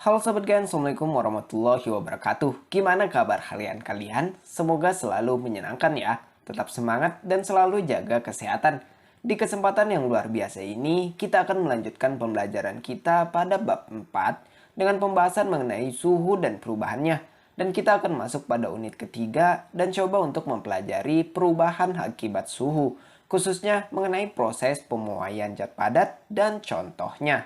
Halo Sobat Gen, Assalamualaikum warahmatullahi wabarakatuh. Gimana kabar kalian? Semoga selalu menyenangkan ya. Tetap semangat dan selalu jaga kesehatan. Di kesempatan yang luar biasa ini, kita akan melanjutkan pembelajaran kita pada bab 4 dengan pembahasan mengenai suhu dan perubahannya. Dan kita akan masuk pada unit ketiga dan coba untuk mempelajari perubahan akibat suhu, khususnya mengenai proses pemuaian zat padat dan contohnya.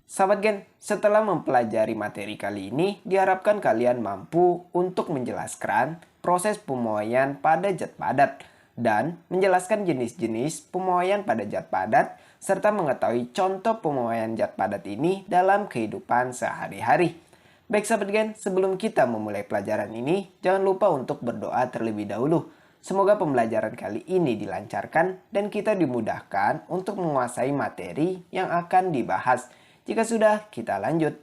Sahabat Gen, setelah mempelajari materi kali ini, diharapkan kalian mampu untuk menjelaskan proses pemuaian pada zat padat dan menjelaskan jenis-jenis pemuaian pada zat padat serta mengetahui contoh pemuaian zat padat ini dalam kehidupan sehari-hari. Baik sahabat Gen, sebelum kita memulai pelajaran ini, jangan lupa untuk berdoa terlebih dahulu. Semoga pembelajaran kali ini dilancarkan dan kita dimudahkan untuk menguasai materi yang akan dibahas. Jika sudah, kita lanjut.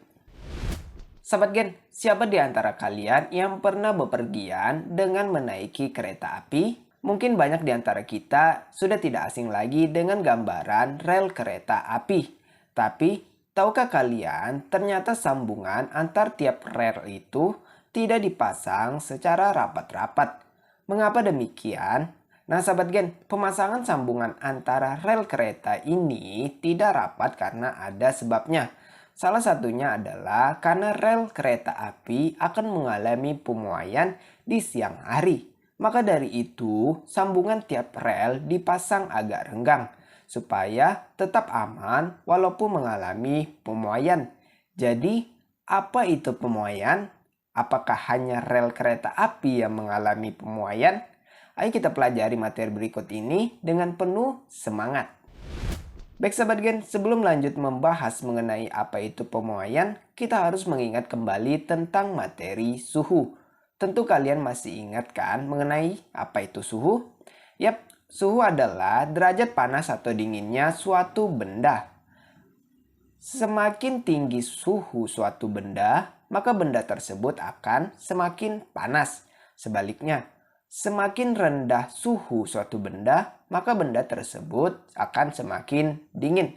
Sahabat Gen, siapa di antara kalian yang pernah bepergian dengan menaiki kereta api? Mungkin banyak di antara kita sudah tidak asing lagi dengan gambaran rel kereta api. Tapi, tahukah kalian ternyata sambungan antar tiap rel itu tidak dipasang secara rapat-rapat? Mengapa demikian? Nah sahabat Gen, pemasangan sambungan antara rel kereta ini tidak rapat karena ada sebabnya. Salah satunya adalah karena rel kereta api akan mengalami pemuaian di siang hari. Maka dari itu, sambungan tiap rel dipasang agak renggang supaya tetap aman walaupun mengalami pemuaian. Jadi, apa itu pemuaian? Apakah hanya rel kereta api yang mengalami pemuaian? Ayo kita pelajari materi berikut ini dengan penuh semangat. Baik sahabat Gen, sebelum lanjut membahas mengenai apa itu pemuaian, kita harus mengingat kembali tentang materi suhu. Tentu kalian masih ingat kan mengenai apa itu suhu? Yap, suhu adalah derajat panas atau dinginnya suatu benda. Semakin tinggi suhu suatu benda, maka benda tersebut akan semakin panas. Sebaliknya, semakin rendah suhu suatu benda, maka benda tersebut akan semakin dingin.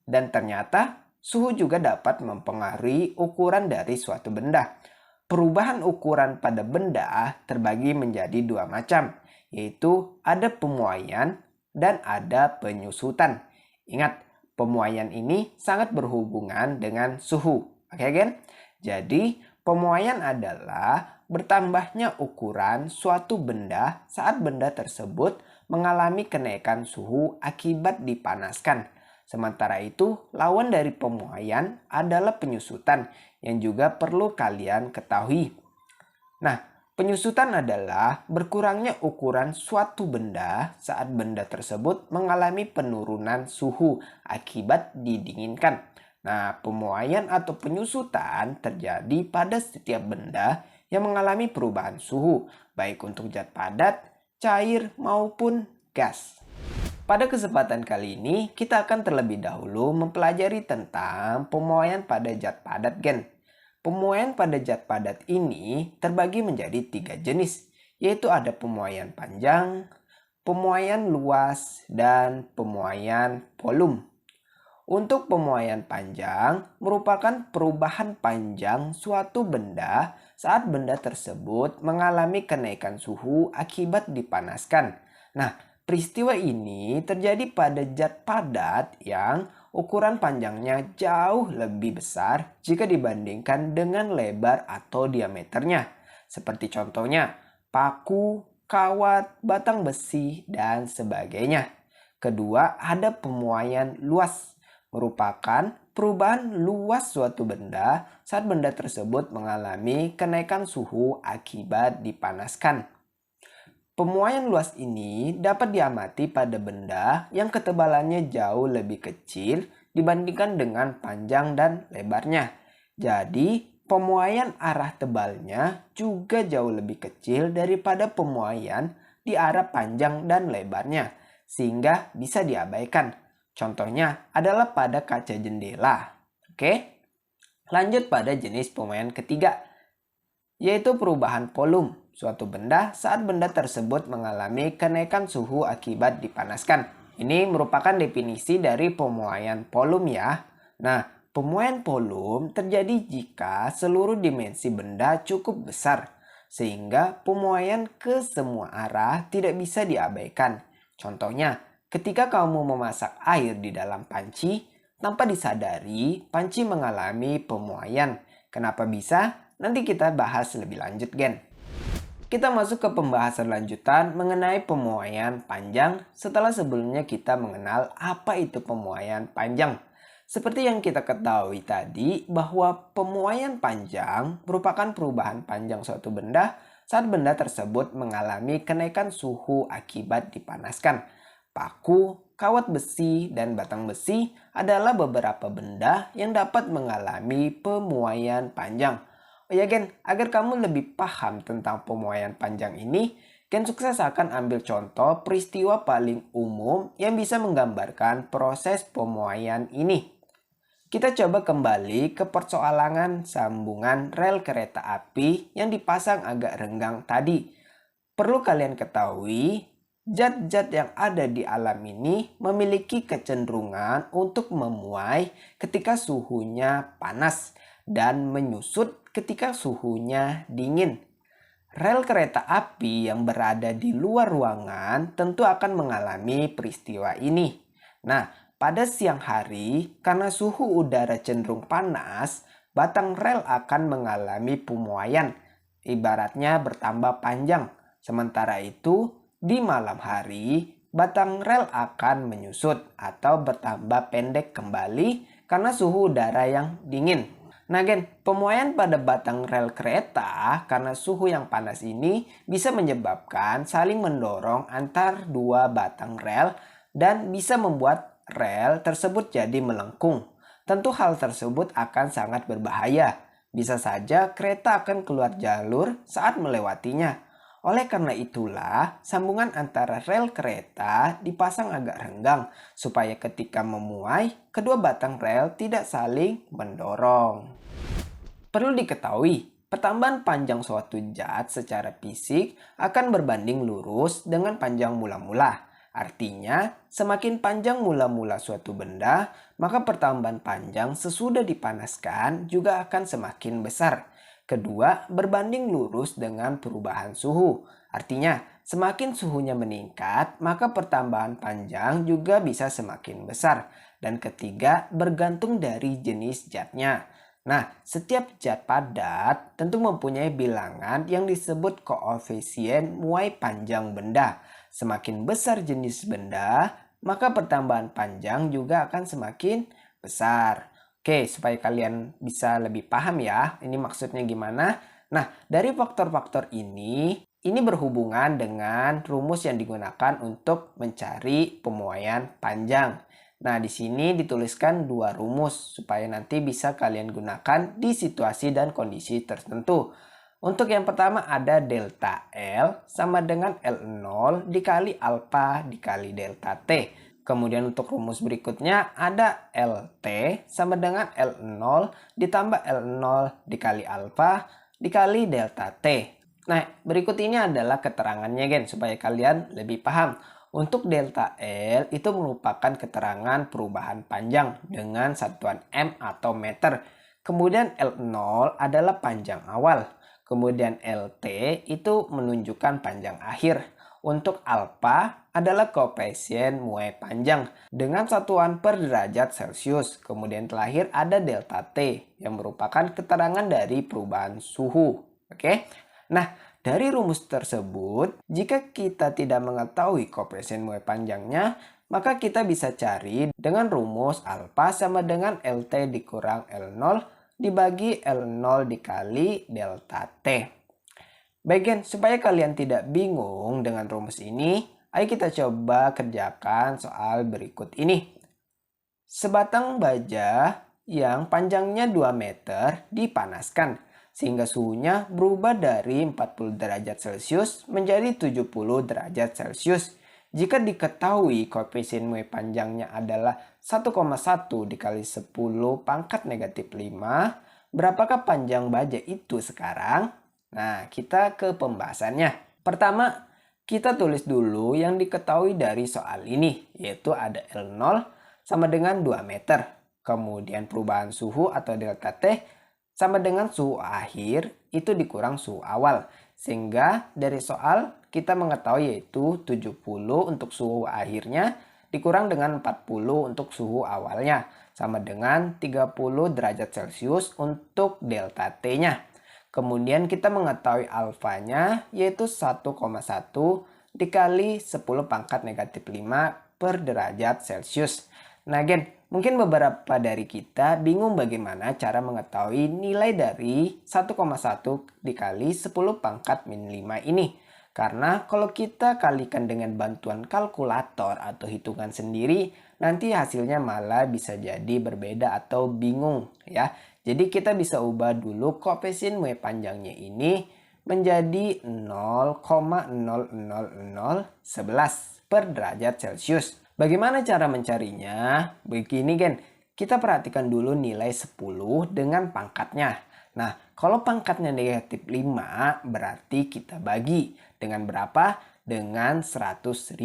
Dan ternyata suhu juga dapat mempengaruhi ukuran dari suatu benda. Perubahan ukuran pada benda terbagi menjadi dua macam, yaitu ada pemuaian dan ada penyusutan. Ingat, pemuaian ini sangat berhubungan dengan suhu. Oke kan? Jadi, pemuaian adalah bertambahnya ukuran suatu benda saat benda tersebut mengalami kenaikan suhu akibat dipanaskan. Sementara itu, lawan dari pemuaian adalah penyusutan yang juga perlu kalian ketahui. Nah, penyusutan adalah berkurangnya ukuran suatu benda saat benda tersebut mengalami penurunan suhu akibat didinginkan. Nah, pemuaian atau penyusutan terjadi pada setiap benda yang mengalami perubahan suhu, baik untuk zat padat, cair, maupun gas. Pada kesempatan kali ini, kita akan terlebih dahulu mempelajari tentang pemuaian pada zat padat Gen. Pemuaian pada zat padat ini terbagi menjadi 3 jenis, yaitu ada pemuaian panjang, pemuaian luas, dan pemuaian volume. Untuk pemuaian panjang merupakan perubahan panjang suatu benda saat benda tersebut mengalami kenaikan suhu akibat dipanaskan. Nah, peristiwa ini terjadi pada zat padat yang ukuran panjangnya jauh lebih besar jika dibandingkan dengan lebar atau diameternya. Seperti contohnya, paku, kawat, batang besi, dan sebagainya. Kedua, ada pemuaian luas. Merupakan perubahan luas suatu benda saat benda tersebut mengalami kenaikan suhu akibat dipanaskan. Pemuaian luas ini dapat diamati pada benda yang ketebalannya jauh lebih kecil dibandingkan dengan panjang dan lebarnya. Jadi, pemuaian arah tebalnya juga jauh lebih kecil daripada pemuaian di arah panjang dan lebarnya, sehingga bisa diabaikan. Contohnya adalah pada kaca jendela. Oke, lanjut pada jenis pemuaian ketiga, yaitu perubahan volume suatu benda saat benda tersebut mengalami kenaikan suhu akibat dipanaskan. Ini merupakan definisi dari pemuaian volume ya. Nah, pemuaian volume terjadi jika seluruh dimensi benda cukup besar, sehingga pemuaian ke semua arah tidak bisa diabaikan. Contohnya, ketika kamu memasak air di dalam panci, tanpa disadari, panci mengalami pemuaian. Kenapa bisa? Nanti kita bahas lebih lanjut, Gen. Kita masuk ke pembahasan lanjutan mengenai pemuaian panjang setelah sebelumnya kita mengenal apa itu pemuaian panjang. Seperti yang kita ketahui tadi bahwa pemuaian panjang merupakan perubahan panjang suatu benda saat benda tersebut mengalami kenaikan suhu akibat dipanaskan. Paku, kawat besi, dan batang besi adalah beberapa benda yang dapat mengalami pemuaian panjang. Oh ya Gen, agar kamu lebih paham tentang pemuaian panjang ini, Gen sukses akan ambil contoh peristiwa paling umum yang bisa menggambarkan proses pemuaian ini. Kita coba kembali ke persoalan sambungan rel kereta api yang dipasang agak renggang tadi. Perlu kalian ketahui, zat-zat yang ada di alam ini memiliki kecenderungan untuk memuai ketika suhunya panas dan menyusut ketika suhunya dingin. Rel kereta api yang berada di luar ruangan tentu akan mengalami peristiwa ini. Nah, pada siang hari, karena suhu udara cenderung panas, batang rel akan mengalami pemuaian, ibaratnya bertambah panjang. Sementara itu, di malam hari, batang rel akan menyusut atau bertambah pendek kembali karena suhu udara yang dingin. Nah Gen, pemuaian pada batang rel kereta karena suhu yang panas ini bisa menyebabkan saling mendorong antar dua batang rel dan bisa membuat rel tersebut jadi melengkung. Tentu hal tersebut akan sangat berbahaya. Bisa saja kereta akan keluar jalur saat melewatinya. Oleh karena itulah, sambungan antara rel kereta dipasang agak renggang supaya ketika memuai, kedua batang rel tidak saling mendorong. Perlu diketahui, pertambahan panjang suatu zat secara fisik akan berbanding lurus dengan panjang mula-mula. Artinya, semakin panjang mula-mula suatu benda, maka pertambahan panjang sesudah dipanaskan juga akan semakin besar. Kedua, berbanding lurus dengan perubahan suhu. Artinya, semakin suhunya meningkat, maka pertambahan panjang juga bisa semakin besar. Dan ketiga, bergantung dari jenis zatnya. Nah, setiap zat padat tentu mempunyai bilangan yang disebut koefisien muai panjang benda. Semakin besar jenis benda, maka pertambahan panjang juga akan semakin besar. Oke, supaya kalian bisa lebih paham ya, ini maksudnya gimana. Nah, dari faktor-faktor ini berhubungan dengan rumus yang digunakan untuk mencari pemuaian panjang. Nah, di sini dituliskan dua rumus supaya nanti bisa kalian gunakan di situasi dan kondisi tertentu. Untuk yang pertama ada delta L sama dengan L0 dikali alfa dikali delta T. Kemudian untuk rumus berikutnya ada LT sama dengan L0 ditambah L0 dikali alfa dikali delta T. Nah, berikut ini adalah keterangannya Gen supaya kalian lebih paham. Untuk delta L itu merupakan keterangan perubahan panjang dengan satuan M atau meter. Kemudian L0 adalah panjang awal. Kemudian LT itu menunjukkan panjang akhir. Untuk alfa adalah koefisien muai panjang dengan satuan per derajat Celcius. Kemudian terakhir ada delta T yang merupakan keterangan dari perubahan suhu. Oke. Nah, dari rumus tersebut, jika kita tidak mengetahui koefisien muai panjangnya, maka kita bisa cari dengan rumus alfa sama dengan LT dikurang L0 dibagi L0 dikali delta T. Baik Gen, supaya kalian tidak bingung dengan rumus ini, ayo kita coba kerjakan soal berikut ini. Sebatang baja yang panjangnya 2 meter dipanaskan sehingga suhunya berubah dari 40 derajat Celcius menjadi 70 derajat Celcius. Jika diketahui koefisien muai panjangnya adalah 1,1 dikali 10 pangkat negatif 5, berapakah panjang baja itu sekarang? Nah, kita ke pembahasannya. Pertama, kita tulis dulu yang diketahui dari soal ini, yaitu ada L0 sama dengan 2 meter. Kemudian perubahan suhu atau delta T sama dengan suhu akhir itu dikurang suhu awal. Sehingga dari soal kita mengetahui yaitu 70 untuk suhu akhirnya dikurang dengan 40 untuk suhu awalnya. Sama dengan 30 derajat Celcius untuk delta T-nya. Kemudian kita mengetahui alfanya yaitu 1,1 dikali 10 pangkat negatif 5 per derajat Celcius. Nah gen, mungkin beberapa dari kita bingung bagaimana cara mengetahui nilai dari 1,1 dikali 10 pangkat min 5 ini. Karena kalau kita kalikan dengan bantuan kalkulator atau hitungan sendiri, nanti hasilnya malah bisa jadi berbeda atau bingung ya. Jadi kita bisa ubah dulu koefisien muai panjangnya ini menjadi 0,00011 per derajat Celcius. Bagaimana cara mencarinya? Begini gen, kita perhatikan dulu nilai 10 dengan pangkatnya. Nah, kalau pangkatnya negatif 5 berarti kita bagi dengan berapa? Dengan 100.000.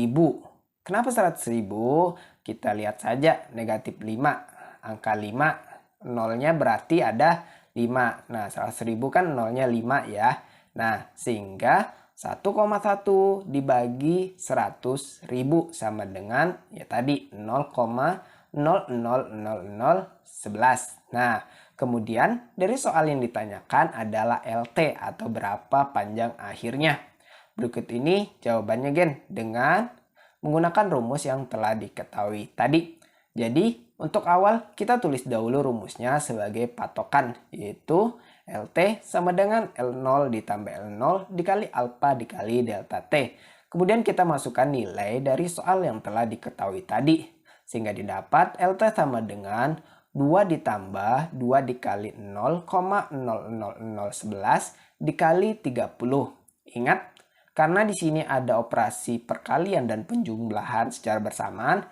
Kenapa 100.000? Kita lihat saja negatif 5. Angka 5, nolnya berarti ada 5. Nah, 100.000 kan nolnya 5 ya. Nah, sehingga 1,1 dibagi 100.000 sama dengan ya tadi 0,000011. Nah, kemudian dari soal yang ditanyakan adalah LT atau berapa panjang akhirnya. Berikut ini jawabannya gen dengan menggunakan rumus yang telah diketahui tadi. Jadi untuk awal kita tulis dahulu rumusnya sebagai patokan yaitu LT sama dengan L0 ditambah L0 dikali alfa dikali delta T. Kemudian kita masukkan nilai dari soal yang telah diketahui tadi. Sehingga didapat LT sama dengan 2 ditambah 2 dikali 0,00011 dikali 30. Ingat, karena di sini ada operasi perkalian dan penjumlahan secara bersamaan,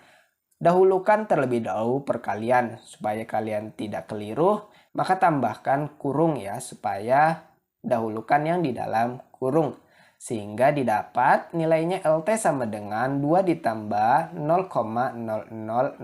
dahulukan terlebih dahulu perkalian supaya kalian tidak keliru. Maka tambahkan kurung ya supaya dahulukan yang di dalam kurung. Sehingga didapat nilainya LT sama dengan 2 ditambah 0,0066.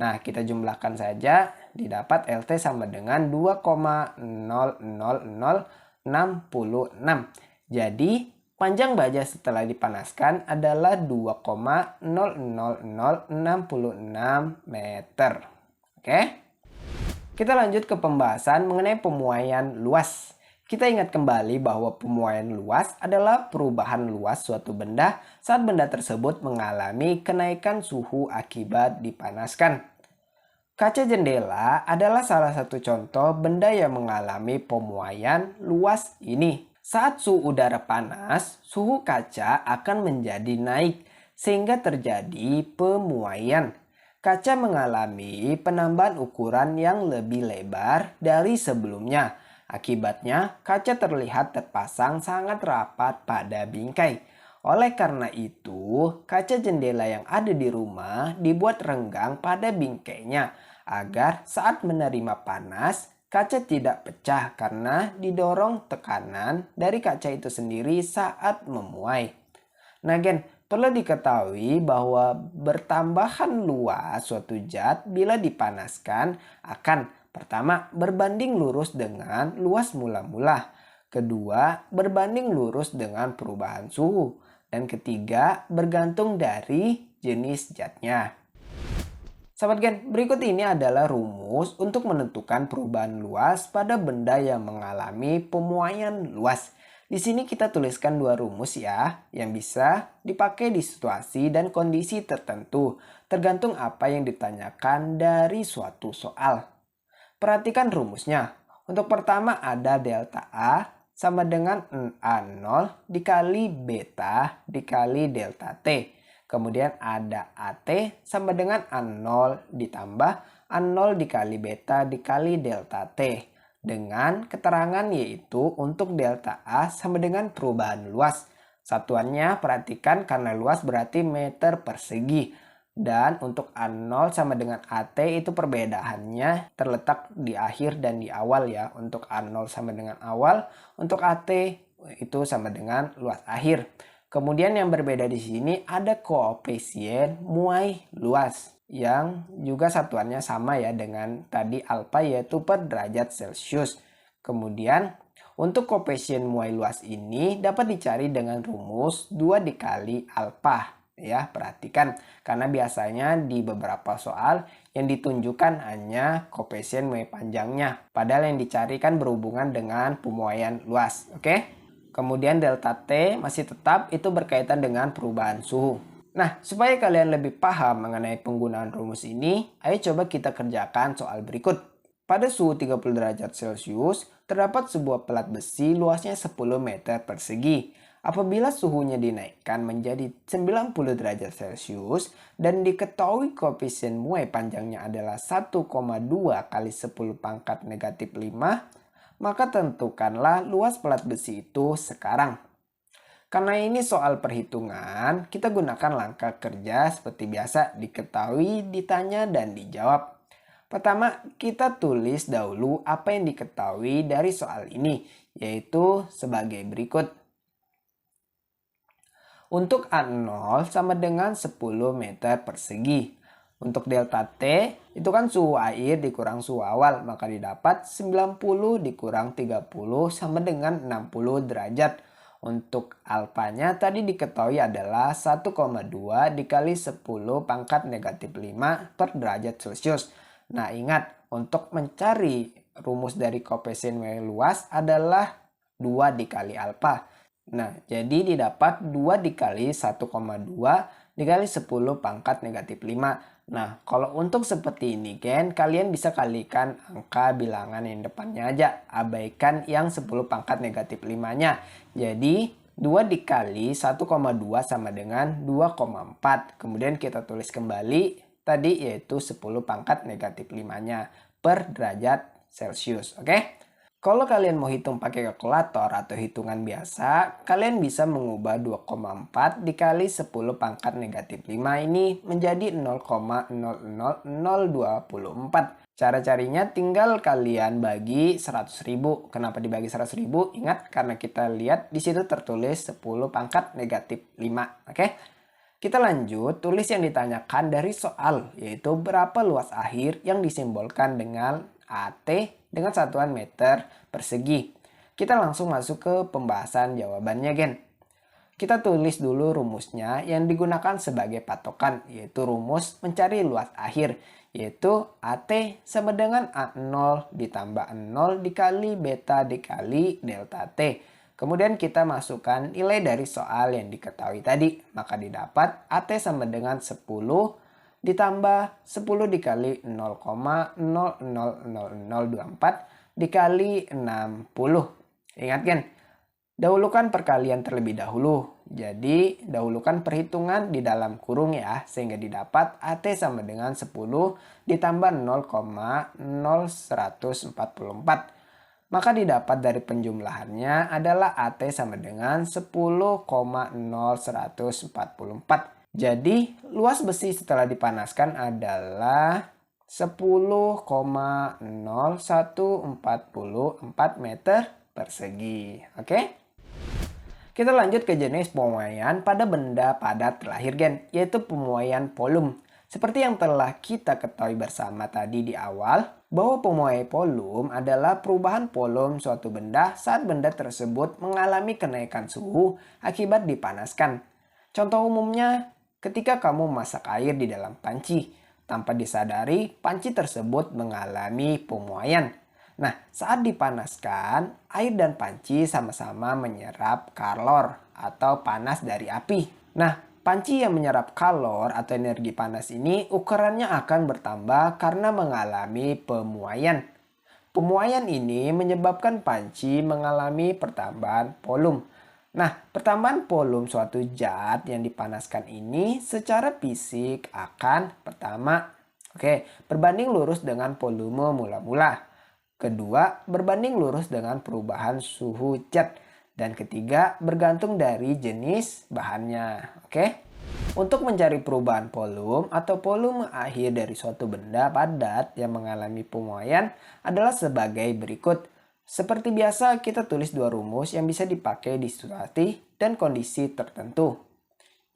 Nah kita jumlahkan saja, didapat LT sama dengan 2,00066. Jadi panjang baja setelah dipanaskan adalah 2,00066 meter. Oke? Kita lanjut ke pembahasan mengenai pemuaian luas. Kita ingat kembali bahwa pemuaian luas adalah perubahan luas suatu benda saat benda tersebut mengalami kenaikan suhu akibat dipanaskan. Kaca jendela adalah salah satu contoh benda yang mengalami pemuaian luas ini. Saat suhu udara panas, suhu kaca akan menjadi naik sehingga terjadi pemuaian. Kaca mengalami penambahan ukuran yang lebih lebar dari sebelumnya. Akibatnya, kaca terlihat terpasang sangat rapat pada bingkai. Oleh karena itu, kaca jendela yang ada di rumah dibuat renggang pada bingkainya agar saat menerima panas, kaca tidak pecah karena didorong tekanan dari kaca itu sendiri saat memuai. Nah gen, perlu diketahui bahwa bertambahan luas suatu zat bila dipanaskan akan pertama berbanding lurus dengan luas mula-mula, kedua berbanding lurus dengan perubahan suhu, dan ketiga bergantung dari jenis zatnya. Sahabat gen, berikut ini adalah rumus untuk menentukan perubahan luas pada benda yang mengalami pemuaian luas. Di sini kita tuliskan dua rumus ya, yang bisa dipakai di situasi dan kondisi tertentu, tergantung apa yang ditanyakan dari suatu soal. Perhatikan rumusnya. Untuk pertama ada delta A sama dengan A0 dikali beta dikali delta T. Kemudian ada AT sama dengan A0 ditambah A0 dikali beta dikali delta T. Dengan keterangan yaitu untuk delta A sama dengan perubahan luas. Satuannya perhatikan karena luas berarti meter persegi. Dan untuk A0 sama dengan AT itu perbedaannya terletak di akhir dan di awal ya. Untuk A0 sama dengan awal, untuk AT itu sama dengan luas akhir. Kemudian yang berbeda di sini ada koefisien muai luas. yang juga satuannya sama ya dengan tadi alfa, yaitu per derajat Celcius. Kemudian untuk koefisien muai luas ini dapat dicari dengan rumus 2 dikali alfa. Ya, perhatikan karena biasanya di beberapa soal yang ditunjukkan hanya koefisien muai panjangnya, padahal yang dicarikan berhubungan dengan pemuaian luas. Oke? Kemudian delta T masih tetap itu berkaitan dengan perubahan suhu. Nah, supaya kalian lebih paham mengenai penggunaan rumus ini, ayo coba kita kerjakan soal berikut. Pada suhu 30 derajat Celcius, terdapat sebuah pelat besi luasnya 10 meter persegi. Apabila suhunya dinaikkan menjadi 90 derajat Celcius dan diketahui koefisien muai panjangnya adalah 1,2 kali 10 pangkat negatif 5, maka tentukanlah luas pelat besi itu sekarang. Karena ini soal perhitungan, kita gunakan langkah kerja seperti biasa, diketahui, ditanya, dan dijawab. Pertama, kita tulis dahulu apa yang diketahui dari soal ini, yaitu sebagai berikut. Untuk A0 sama dengan 10 meter persegi. Untuk delta T itu kan suhu air dikurang suhu awal, maka didapat 90 dikurang 30 sama dengan 60 derajat. Untuk alfanya tadi diketahui adalah 1,2 dikali 10 pangkat negatif 5 per derajat Celcius. Nah, ingat untuk mencari rumus dari koefisien muai luas adalah 2 dikali alfa. Nah, jadi didapat 2 dikali 1,2 dikali 10 pangkat negatif 5. Nah, kalau untuk seperti ini kan, kalian bisa kalikan angka bilangan yang depannya aja. Abaikan yang 10 pangkat negatif 5-nya. Jadi, 2 dikali 1,2 sama dengan 2,4. Kemudian kita tulis kembali tadi yaitu 10 pangkat negatif 5-nya per derajat Celcius. Oke? Kalau kalian mau hitung pakai kalkulator atau hitungan biasa, kalian bisa mengubah 2,4 dikali 10 pangkat negatif 5 ini menjadi 0,000024. Cara carinya tinggal kalian bagi 100.000. Kenapa dibagi 100.000? Ingat karena kita lihat di situ tertulis 10 pangkat negatif 5. Oke? Kita lanjut tulis yang ditanyakan dari soal, yaitu berapa luas air yang disimbolkan dengan AT dengan satuan meter persegi. Kita langsung masuk ke pembahasan jawabannya, gen. Kita tulis dulu rumusnya yang digunakan sebagai patokan, yaitu rumus mencari luas air, yaitu AT sama dengan A0 ditambah 0 dikali beta dikali delta T. Kemudian kita masukkan nilai dari soal yang diketahui tadi, maka didapat AT sama dengan 10 ditambah 10 dikali 0,000024 dikali 60. Ingat kan? Dahulukan perkalian terlebih dahulu. Jadi dahulukan perhitungan di dalam kurung ya, sehingga didapat AT sama dengan 10 ditambah 0,0144. Maka didapat dari penjumlahannya adalah AT sama dengan 10,0144. Jadi luas besi setelah dipanaskan adalah 10,0144 meter persegi. Oke? Kita lanjut ke jenis pemuaian pada benda padat terlahir, gen, yaitu pemuaian volume. Seperti yang telah kita ketahui bersama tadi di awal, bahwa pemuaian volume adalah perubahan volume suatu benda saat benda tersebut mengalami kenaikan suhu akibat dipanaskan. Contoh umumnya, ketika kamu memasak air di dalam panci, tanpa disadari panci tersebut mengalami pemuaian. Nah, saat dipanaskan, air dan panci sama-sama menyerap kalor atau panas dari api. Nah, panci yang menyerap kalor atau energi panas ini ukurannya akan bertambah karena mengalami pemuaian. Pemuaian ini menyebabkan panci mengalami pertambahan volume. Nah, pertambahan volume suatu zat yang dipanaskan ini secara fisik akan pertama, berbanding lurus dengan volume mula-mula. Kedua, berbanding lurus dengan perubahan suhu zat. Dan ketiga, bergantung dari jenis bahannya. Untuk mencari perubahan volume atau volume akhir dari suatu benda padat yang mengalami pemuaian adalah sebagai berikut. Seperti biasa, kita tulis dua rumus yang bisa dipakai di situasi dan kondisi tertentu,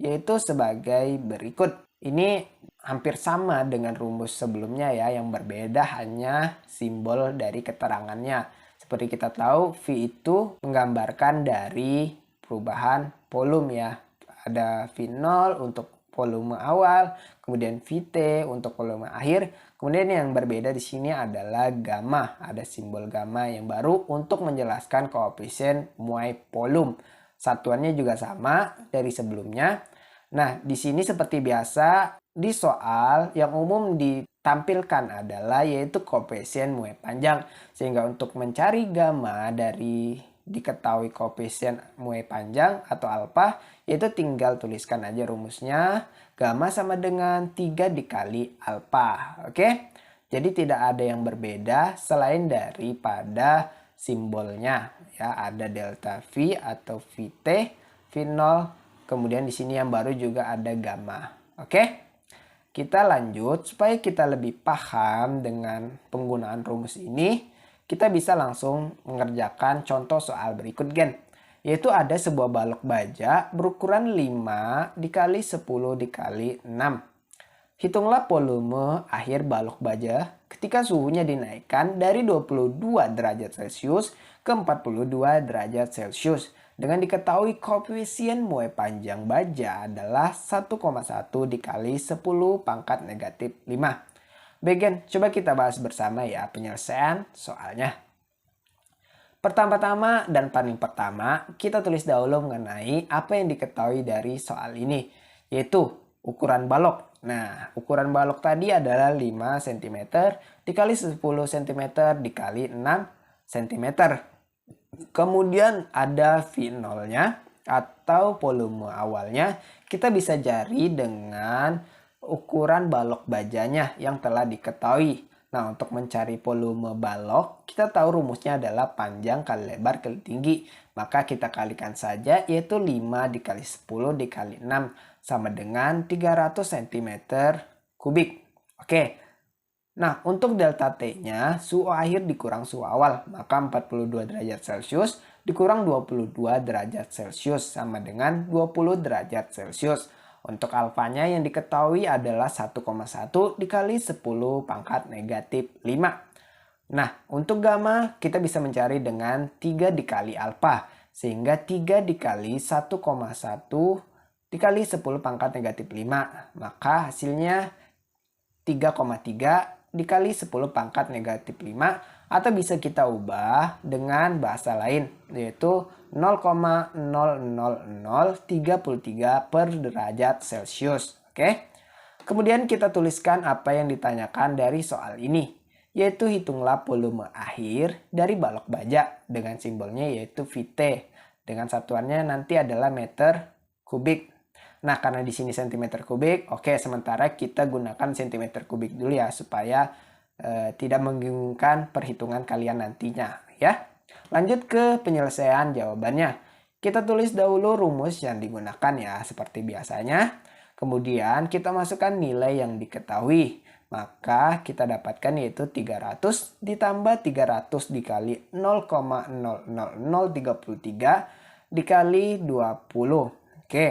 yaitu sebagai berikut. Ini hampir sama dengan rumus sebelumnya ya, yang berbeda hanya simbol dari keterangannya. Seperti kita tahu, V itu menggambarkan dari perubahan volume ya. Ada V0 untuk volume awal, kemudian Vt untuk volume akhir. Kemudian yang berbeda di sini adalah gamma. Ada simbol gamma yang baru untuk menjelaskan koefisien muai volume. Satuannya juga sama dari sebelumnya. Nah, di sini seperti biasa di soal yang umum ditampilkan adalah yaitu koefisien muai panjang. Sehingga untuk mencari gamma dari diketahui koefisien muai panjang atau alfa, yaitu tinggal tuliskan aja rumusnya. Gamma sama dengan 3 dikali alfa. Oke? Jadi tidak ada yang berbeda selain daripada simbolnya. Ya, ada delta V atau Vt, V0. Kemudian di sini yang baru juga ada gamma. Oke? Kita lanjut supaya kita lebih paham dengan penggunaan rumus ini. Kita bisa langsung mengerjakan contoh soal berikut gen. Yaitu ada sebuah balok baja berukuran 5 dikali 10 dikali 6. Hitunglah volume akhir balok baja ketika suhunya dinaikkan dari 22 derajat Celcius ke 42 derajat Celcius. Dengan diketahui koefisien muai panjang baja adalah 1,1 dikali 10 pangkat negatif 5. Bagian, coba kita bahas bersama ya penyelesaian soalnya. Pertama-tama dan paling pertama, kita tulis dahulu mengenai apa yang diketahui dari soal ini, yaitu ukuran balok. Nah, ukuran balok tadi adalah 5 cm dikali 10 cm dikali 6 cm. Kemudian ada V0-nya atau volume awalnya. Kita bisa cari dengan ukuran balok bajanya yang telah diketahui. Nah, untuk mencari volume balok, kita tahu rumusnya adalah panjang kali lebar kali tinggi. Maka kita kalikan saja, yaitu 5 dikali 10 dikali 6 sama dengan 300 cm kubik. Oke. Nah, untuk delta T-nya, suhu akhir dikurang suhu awal. Maka 42 derajat Celcius dikurang 22 derajat Celcius sama dengan 20 derajat Celcius. Untuk alfanya yang diketahui adalah 1,1 dikali 10 pangkat negatif 5. Nah, untuk gamma kita bisa mencari dengan 3 dikali alfa. Sehingga 3 dikali 1,1 dikali 10 pangkat negatif 5. Maka hasilnya 3,3 dikali 10 pangkat negatif 5. Atau bisa kita ubah dengan bahasa lain, yaitu 0,00033 per derajat Celcius. Oke. Kemudian kita tuliskan apa yang ditanyakan dari soal ini, yaitu hitunglah volume akhir dari balok baja dengan simbolnya yaitu Vt. Dengan satuannya nanti adalah meter kubik. Nah, karena di sini cm kubik, oke, sementara kita gunakan cm kubik dulu ya supaya tidak membingungkan perhitungan kalian nantinya ya. Lanjut ke penyelesaian jawabannya. Kita tulis dahulu rumus yang digunakan ya seperti biasanya. Kemudian kita masukkan nilai yang diketahui. Maka kita dapatkan yaitu 300 ditambah 300 dikali 0,00033 dikali 20. Oke,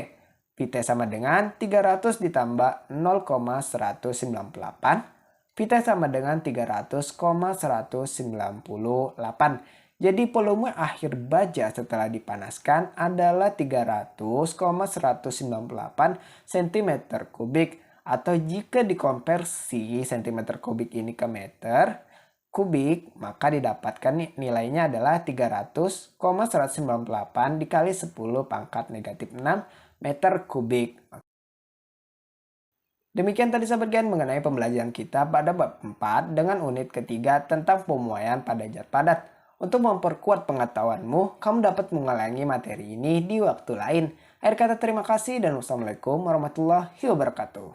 Vt sama dengan 300 ditambah 0,198. Vt sama dengan 300,198. Jadi volume akhir baja setelah dipanaskan adalah 300,198 cm kubik. Atau jika dikonversi cm kubik ini ke meter kubik, maka didapatkan nilainya adalah 300,198 dikali 10 pangkat negatif 6 meter kubik. Demikian tadi sahabat Gen mengenai pembelajaran kita pada bab 4 dengan unit ketiga tentang pemuaian pada zat padat. Untuk memperkuat pengetahuanmu, kamu dapat mengulangi materi ini di waktu lain. Akhir kata terima kasih dan wassalamualaikum warahmatullahi wabarakatuh.